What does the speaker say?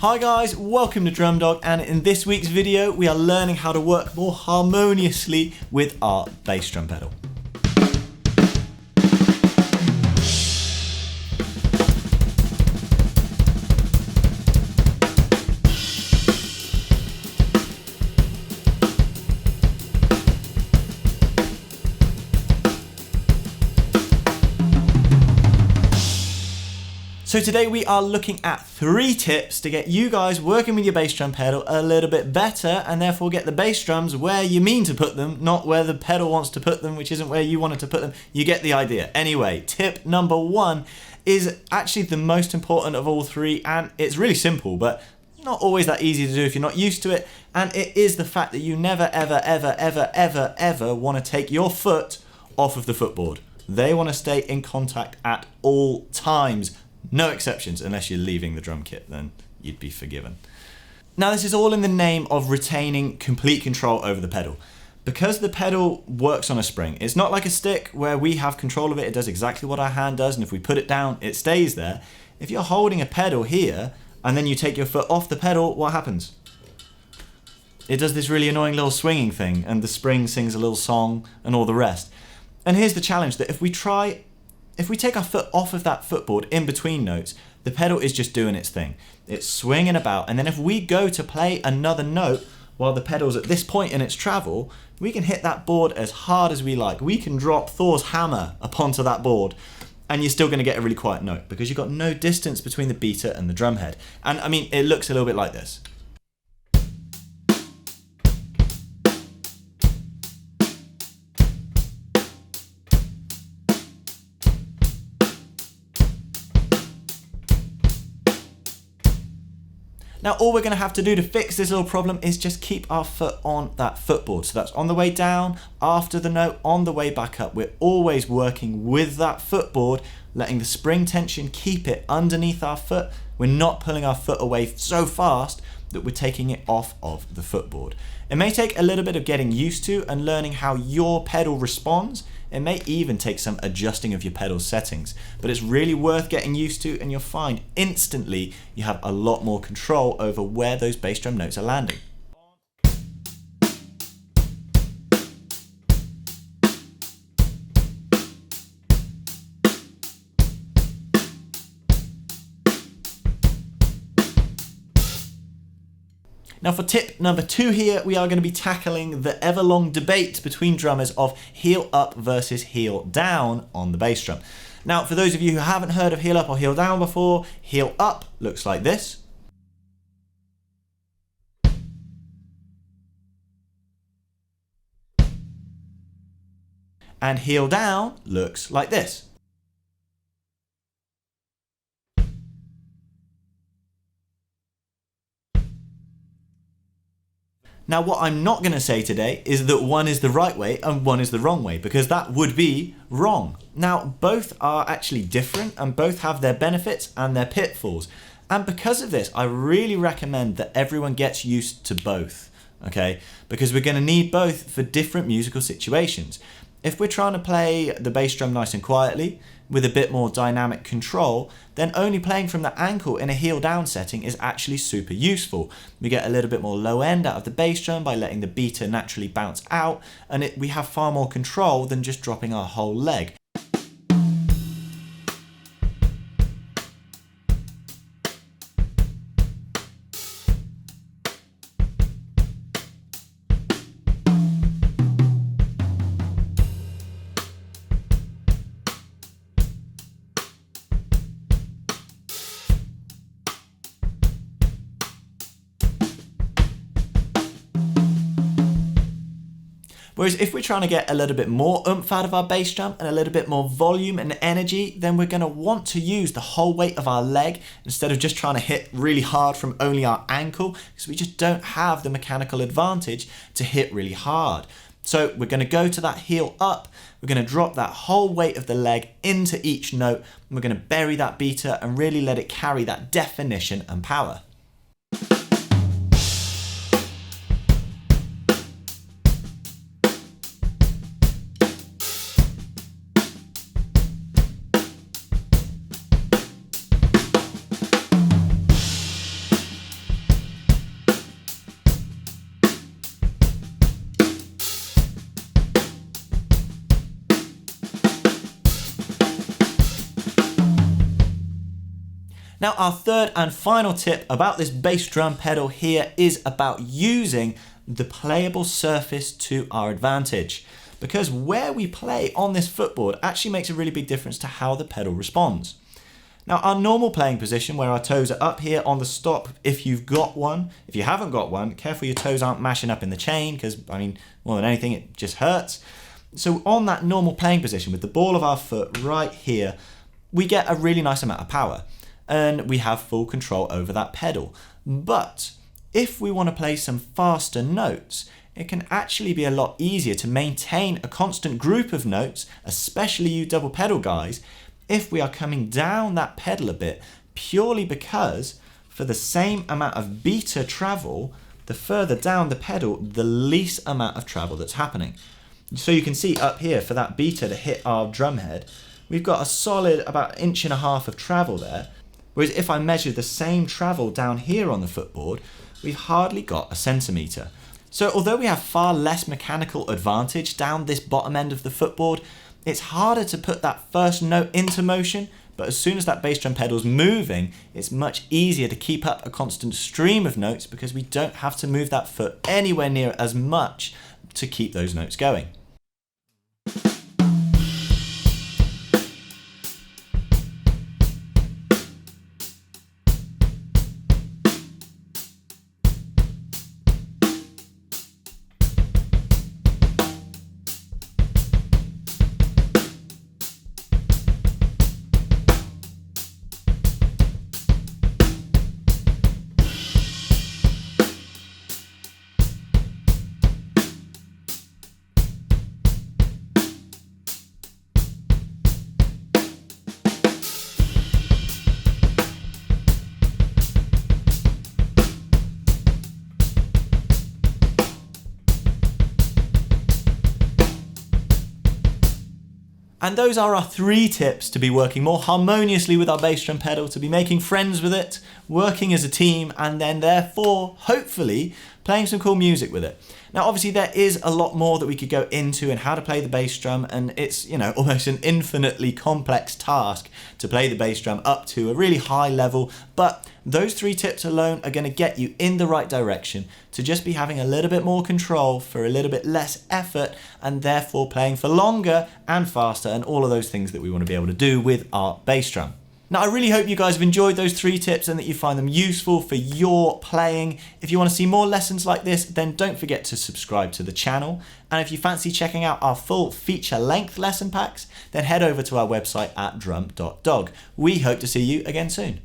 Hi guys, welcome to Drum Dog, and in this week's video we are learning how to work more harmoniously with our bass drum pedal. So today we are looking at 3 tips to get you guys working with your bass drum pedal a little bit better, and therefore get the bass drums where you mean to put them, not where the pedal wants to put them, which isn't where you wanted to put them. You get the idea. Anyway, tip number 1 is actually the most important of all 3, and it's really simple, but not always that easy to do if you're not used to it, and it is the fact that you never ever want to take your foot off of the footboard. They want to stay in contact at all times. No exceptions, unless you're leaving the drum kit, then you'd be forgiven. Now this is all in the name of retaining complete control over the pedal. Because the pedal works on a spring, it's not like a stick where we have control of it, it does exactly what our hand does, and if we put it down, it stays there. If you're holding a pedal here, and then you take your foot off the pedal, what happens? It does this really annoying little swinging thing, and the spring sings a little song, and all the rest. And here's the challenge, that if we take our foot off of that footboard in between notes, the pedal is just doing its thing. It's swinging about, and then if we go to play another note while the pedal's at this point in its travel, we can hit that board as hard as we like. We can drop Thor's hammer onto that board, and you're still going to get a really quiet note because you've got no distance between the beater and the drum head. And I mean, it looks a little bit like this. Now all we're going to have to do to fix this little problem is just keep our foot on that footboard. So that's on the way down, after the note, on the way back up. We're always working with that footboard, letting the spring tension keep it underneath our foot. We're not pulling our foot away so fast that we're taking it off of the footboard. It may take a little bit of getting used to and learning how your pedal responds. It may even take some adjusting of your pedal settings, but it's really worth getting used to, and you'll find instantly you have a lot more control over where those bass drum notes are landing. Now for tip number 2 here, we are going to be tackling the ever-long debate between drummers of heel up versus heel down on the bass drum. Now for those of you who haven't heard of heel up or heel down before, heel up looks like this. And heel down looks like this. Now what I'm not going to say today is that one is the right way and one is the wrong way, because that would be wrong. Now both are actually different and both have their benefits and their pitfalls. And because of this, I really recommend that everyone gets used to both, okay? Because we're going to need both for different musical situations. If we're trying to play the bass drum nice and quietly, with a bit more dynamic control, then only playing from the ankle in a heel down setting is actually super useful. We get a little bit more low end out of the bass drum by letting the beater naturally bounce out, and we have far more control than just dropping our whole leg. Whereas if we're trying to get a little bit more oomph out of our bass drum and a little bit more volume and energy, then we're going to want to use the whole weight of our leg instead of just trying to hit really hard from only our ankle, because we just don't have the mechanical advantage to hit really hard. So we're going to go to that heel up, we're going to drop that whole weight of the leg into each note, and we're going to bury that beater and really let it carry that definition and power. Now, our third and final tip about this bass drum pedal here is about using the playable surface to our advantage, because where we play on this footboard actually makes a really big difference to how the pedal responds. Now, our normal playing position where our toes are up here on the stop, if you've got one. If you haven't got one, careful your toes aren't mashing up in the chain, because, I mean, more than anything, it just hurts. So on that normal playing position with the ball of our foot right here, we get a really nice amount of power and we have full control over that pedal. But if we want to play some faster notes, it can actually be a lot easier to maintain a constant group of notes, especially you double pedal guys, if we are coming down that pedal a bit, purely because for the same amount of beta travel, the further down the pedal, the least amount of travel that's happening. So you can see up here for that beta to hit our drum head, we've got a solid about 1.5 inches of travel there. Whereas if I measure the same travel down here on the footboard, we've hardly got a centimetre. So although we have far less mechanical advantage down this bottom end of the footboard, it's harder to put that first note into motion, but as soon as that bass drum pedal's moving, it's much easier to keep up a constant stream of notes because we don't have to move that foot anywhere near as much to keep those notes going. And those are our 3 tips to be working more harmoniously with our bass drum pedal, to be making friends with it, working as a team, and then therefore, hopefully, playing some cool music with it. Now, obviously, there is a lot more that we could go into in how to play the bass drum, and it's, you know, almost an infinitely complex task to play the bass drum up to a really high level, but those 3 tips alone are going to get you in the right direction to just be having a little bit more control for a little bit less effort, and therefore playing for longer and faster, and all of those things that we want to be able to do with our bass drum. Now, I really hope you guys have enjoyed those 3 tips and that you find them useful for your playing. If you want to see more lessons like this, then don't forget to subscribe to the channel. And if you fancy checking out our full feature-length lesson packs, then head over to our website at drum.dog. We hope to see you again soon.